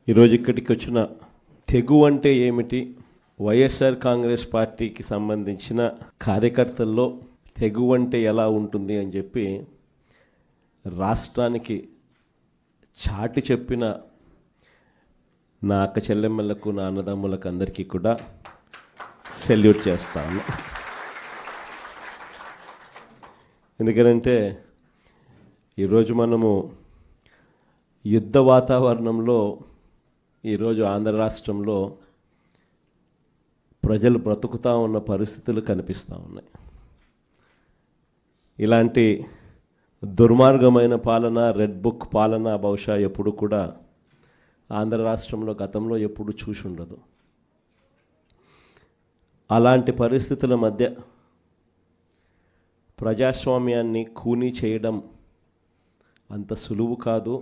ఈరోజు ఇక్కడికి వచ్చిన తెగు అంటే ఏమిటి, వైఎస్ఆర్ కాంగ్రెస్ పార్టీకి సంబంధించిన కార్యకర్తల్లో తెగు అంటే ఎలా ఉంటుంది అని చెప్పి రాష్ట్రానికి చాటి చెప్పిన నా అక్క చెల్లెమ్మలకు, నా అన్నదమ్ములకు అందరికీ కూడా సెల్యూట్ చేస్తాను. ఎందుకంటే ఈరోజు మనము యుద్ధ వాతావరణంలో ఈరోజు ఆంధ్ర రాష్ట్రంలో ప్రజలు బ్రతుకుతూ ఉన్న పరిస్థితులు కనిపిస్తూ ఉన్నాయి. ఇలాంటి దుర్మార్గమైన పాలన, రెడ్ బుక్ పాలన బహుశా ఎప్పుడు కూడా ఆంధ్ర రాష్ట్రంలో గతంలో ఎప్పుడు చూసి ఉండదు. అలాంటి పరిస్థితుల మధ్య ప్రజాస్వామ్యాన్ని ఖూనీ చేయడం అంత సులువు కాదు.